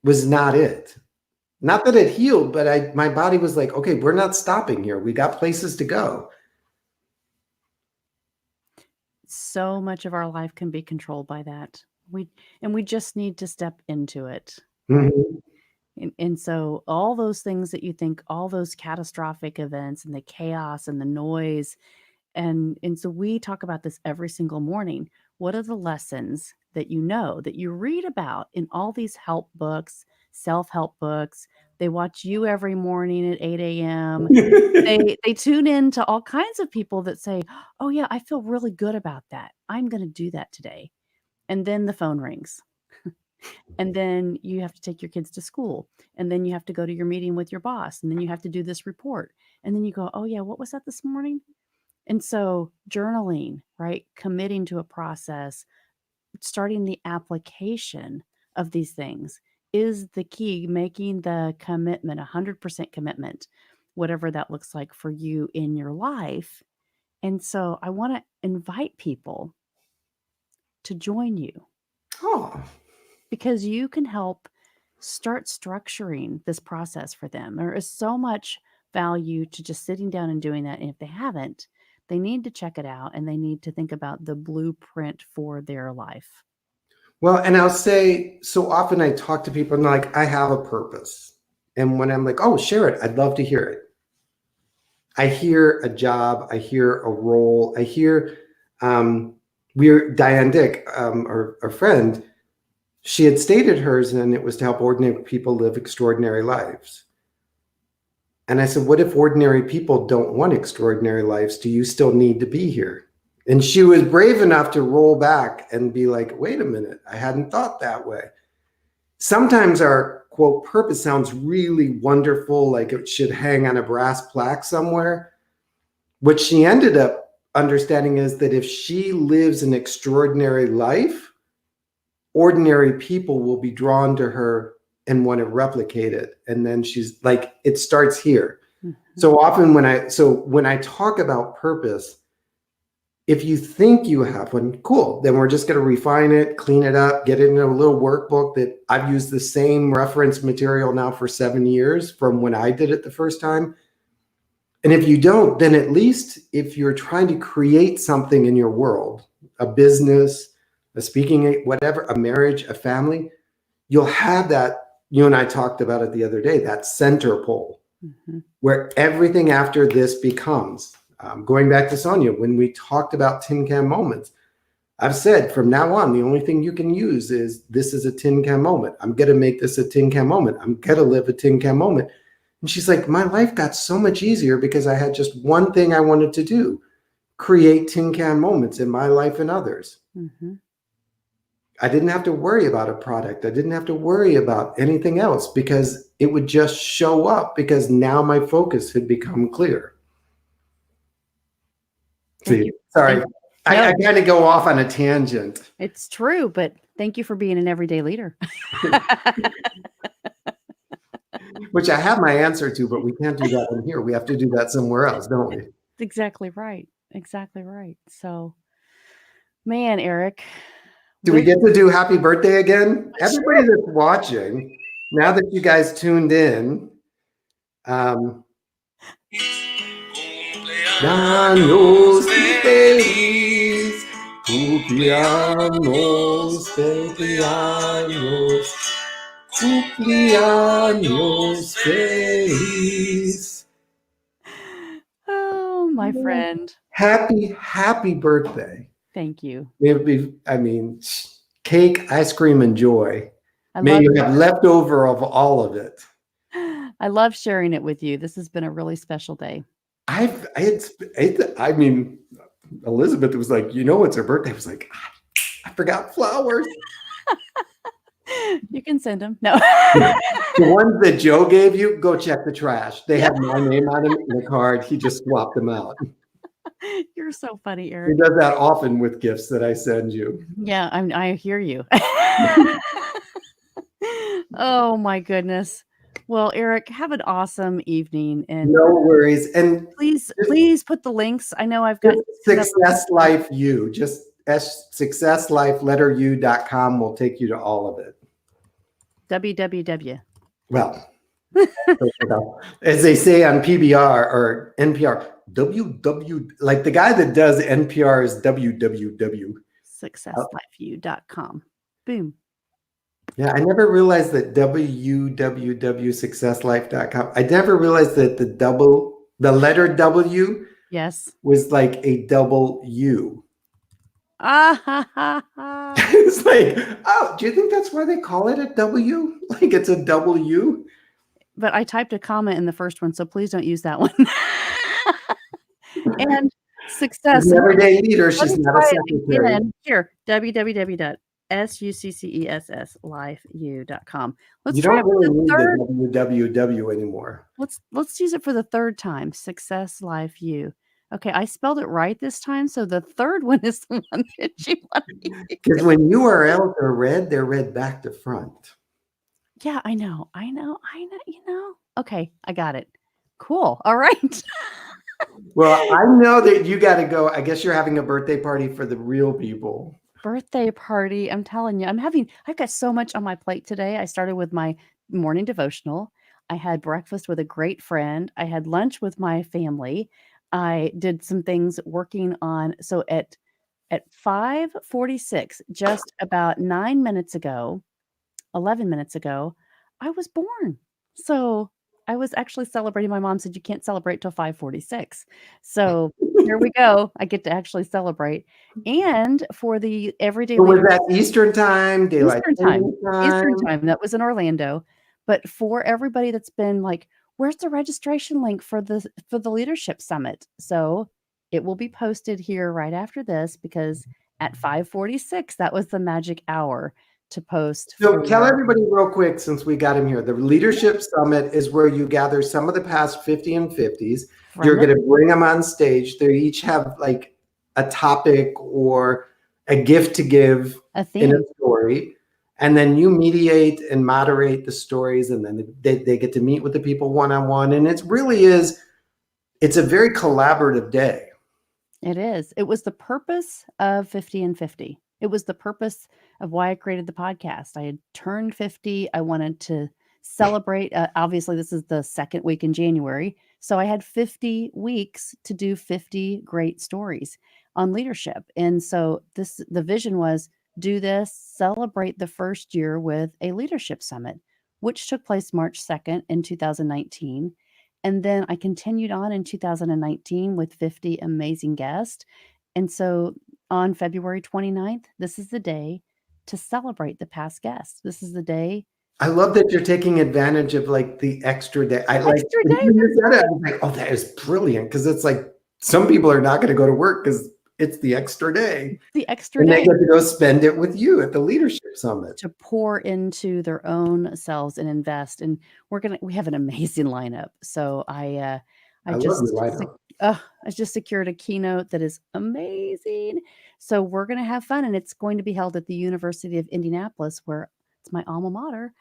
Speaker 3: was not it. Not that it healed, but my body was like, okay, we're not stopping here. We got places to go.
Speaker 1: So much of our life can be controlled by that. We just need to step into it. Right?
Speaker 3: Mm-hmm.
Speaker 1: And so all those things that you think, all those catastrophic events and the chaos and the noise, and so we talk about this every single morning. What are the lessons that you read about in all these help books, self-help books? They watch you every morning at 8 a.m. They tune in to all kinds of people that say, oh yeah, I feel really good about that. I'm going to do that today. And then the phone rings. And then you have to take your kids to school. And then you have to go to your meeting with your boss. And then you have to do this report. And then you go, oh yeah, what was that this morning? And so journaling, right? Committing to a process, starting the application of these things is the key, making the commitment, 100% commitment, whatever that looks like for you in your life. And so I want to invite people to join you.
Speaker 3: Oh.
Speaker 1: Because you can help start structuring this process for them. There is so much value to just sitting down and doing that. And if they haven't, they need to check it out and they need to think about the blueprint for their life.
Speaker 3: Well, and I'll say, so often I talk to people and they're like, I have a purpose. And when I'm like, oh, share it, I'd love to hear it. I hear a job, I hear a role, I hear, Diane Dick, our friend, she had stated hers and it was to help ordinary people live extraordinary lives. And I said, what if ordinary people don't want extraordinary lives? Do you still need to be here? And she was brave enough to roll back and be like, wait a minute, I hadn't thought that way. Sometimes our quote purpose sounds really wonderful, like it should hang on a brass plaque somewhere. What she ended up understanding is that if she lives an extraordinary life, ordinary people will be drawn to her and want to replicate it. And then she's like, it starts here. Mm-hmm. So often when I talk about purpose, if you think you have one, cool, then we're just going to refine it, clean it up, get it in a little workbook that I've used the same reference material now for 7 years from when I did it the first time. And if you don't, then at least if you're trying to create something in your world, a business, a speaking, whatever, a marriage, a family, you'll have that. You and I talked about it the other day, that center pole where everything after this becomes. Going back to Sonia, when we talked about tin can moments, I've said from now on, the only thing you can use is this is a tin can moment. I'm going to make this a tin can moment. I'm going to live a tin can moment. And she's like, my life got so much easier because I had just one thing I wanted to do, create tin can moments in my life and others. I didn't have to worry about a product. I didn't have to worry about anything else because it would just show up because now my focus had become clear. See, sorry. I kind of go off on a tangent.
Speaker 1: It's true, but thank you for being an everyday leader.
Speaker 3: Which I have my answer to, but we can't do that in here. We have to do that somewhere else, don't we?
Speaker 1: Exactly right. Exactly right. So, man, Eric.
Speaker 3: Do we get to do happy birthday again? Everybody that's watching, now that you guys tuned in, Cumpleaños feliz, cumpleaños, cumpleaños, cumpleaños feliz.
Speaker 1: Oh, my friend.
Speaker 3: Happy birthday.
Speaker 1: Thank you.
Speaker 3: Cake, ice cream, and joy. May you have leftover of all of it.
Speaker 1: I love sharing it with you. This has been a really special day.
Speaker 3: Elizabeth was like, it's her birthday. I was like, I forgot flowers.
Speaker 1: You can send them. No.
Speaker 3: The ones that Joe gave you, go check the trash. They have my name on them in the card. He just swapped them out.
Speaker 1: You're so funny, Eric.
Speaker 3: He does that often with gifts that I send you.
Speaker 1: Yeah, I hear you. Oh my goodness. Well, Eric, have an awesome evening, and
Speaker 3: no worries. And
Speaker 1: please put the links. I know I've got
Speaker 3: Success Life U. Just successlife.com will take you to all of it.
Speaker 1: www.
Speaker 3: Well, as they say on PBR or NPR, like the guy that does NPR is www.
Speaker 1: Successlifeu.com. Boom.
Speaker 3: Yeah, I never realized that www.successlife.com. I never realized that the letter W was like a double U. It's like, oh, do you think that's why they call it a W? Like it's a W?
Speaker 1: But I typed a comma in the first one, so please don't use that one. And success.
Speaker 3: She's an everyday leader. She's not a secretary.
Speaker 1: Here, www.successlifeu.com.
Speaker 3: You don't really need the www anymore.
Speaker 1: Let's use it for the third time. Success Life U. Okay, I spelled it right this time, so the third one is the one that you want to use.
Speaker 3: Because when URLs are read, they're read back to front.
Speaker 1: Yeah, I know. Okay, I got it. Cool. All right.
Speaker 3: Well, I know that you got to go. I guess you're having a birthday party for the real people.
Speaker 1: Birthday party. I'm telling you, I've got so much on my plate today. I started with my morning devotional. I had breakfast with a great friend. I had lunch with my family. I did some things working on. So at 5:46, just about 11 minutes ago, I was born. So I was actually celebrating. My mom said you can't celebrate till 5:46. So here we go. I get to actually celebrate. And for the everyday
Speaker 3: was that Eastern time, daylight
Speaker 1: Eastern time. That was in Orlando. But for everybody that's been like, where's the registration link for the leadership summit? So it will be posted here right after this, because at 5:46, that was the magic hour to post.
Speaker 3: So tell everybody real quick, since we got him here, the Leadership Summit is where you gather some of the past 50 and 50s. You're going to bring them on stage. They each have like a topic or a gift to give in a story. And then you mediate and moderate the stories. And then they get to meet with the people one-on-one. And it's a very collaborative day.
Speaker 1: It is. It was the purpose of 50 and 50. It was the purpose of why I created the podcast. I had turned 50. I wanted to celebrate. Obviously, this is the second week in January. So I had 50 weeks to do 50 great stories on leadership. And so the vision was do this, celebrate the first year with a leadership summit, which took place March 2nd in 2019. And then I continued on in 2019 with 50 amazing guests. And so on February 29th, this is the day to celebrate the past guests. This is the day.
Speaker 3: I love that you're taking advantage of like the extra day. I like
Speaker 1: Extra
Speaker 3: when
Speaker 1: day.
Speaker 3: you said it, I was like, oh, that is brilliant. Because it's like some people are not going to go to work because it's the extra day.
Speaker 1: The extra
Speaker 3: And they
Speaker 1: day
Speaker 3: get to go spend it with you at the Leadership Summit.
Speaker 1: to pour into their own selves and invest. And we have an amazing lineup. So I
Speaker 3: love
Speaker 1: just
Speaker 3: your lineup.
Speaker 1: I just secured a keynote that is amazing. So we're going to have fun, and it's going to be held at the University of Indianapolis, where it's my alma mater.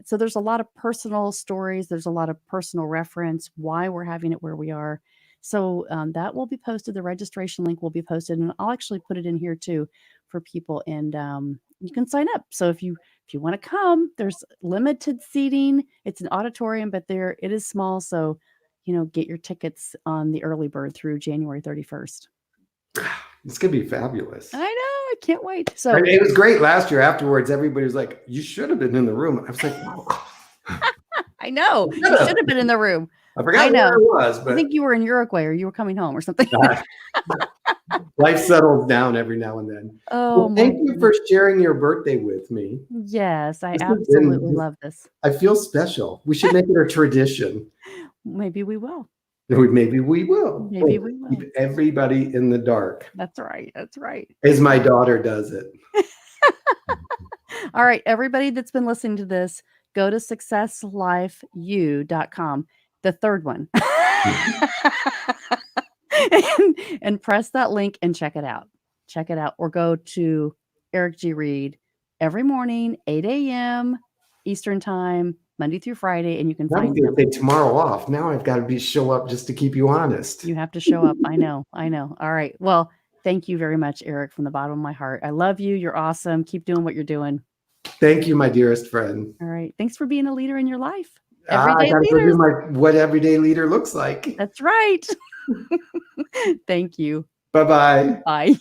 Speaker 1: So there's a lot of personal stories. There's a lot of personal reference why we're having it where we are. So that will be posted. The registration link will be posted, and I'll actually put it in here too for people. And you can sign up. So if you want to come, there's limited seating. It's an auditorium, but it is small. So get your tickets on the early bird through January 31st.
Speaker 3: It's going to be fabulous.
Speaker 1: I know. I can't wait. So
Speaker 3: it was great last year. Afterwards, everybody was like, you should have been in the room. I was like, oh.
Speaker 1: I know. You should have been in the room.
Speaker 3: I forgot where I was. But
Speaker 1: I think you were in Uruguay or you were coming home or something.
Speaker 3: Life settles down every now and then.
Speaker 1: Oh,
Speaker 3: well, thank you for sharing your birthday with me.
Speaker 1: Yes, I absolutely love this.
Speaker 3: I feel special. We should make it a tradition.
Speaker 1: Maybe we will.
Speaker 3: Maybe we will.
Speaker 1: Maybe we will.
Speaker 3: Keep everybody in the dark.
Speaker 1: That's right. That's right.
Speaker 3: As my daughter does it.
Speaker 1: All right. Everybody that's been listening to this, go to successlifeu.com. The third one. and press that link and check it out. Check it out. Or go to Eric G. Reid every morning, 8 a.m. Eastern time, Monday through Friday, and you can find me.
Speaker 3: Take tomorrow off. Now I've got to show up just to keep you honest.
Speaker 1: You have to show up. I know. All right. Well, thank you very much, Eric, from the bottom of my heart. I love you. You're awesome. Keep doing what you're doing.
Speaker 3: Thank you, my dearest friend.
Speaker 1: All right. Thanks for being a leader in your life.
Speaker 3: Everyday leader. What everyday leader looks like.
Speaker 1: That's right. Thank you.
Speaker 3: Bye-bye.
Speaker 1: Bye.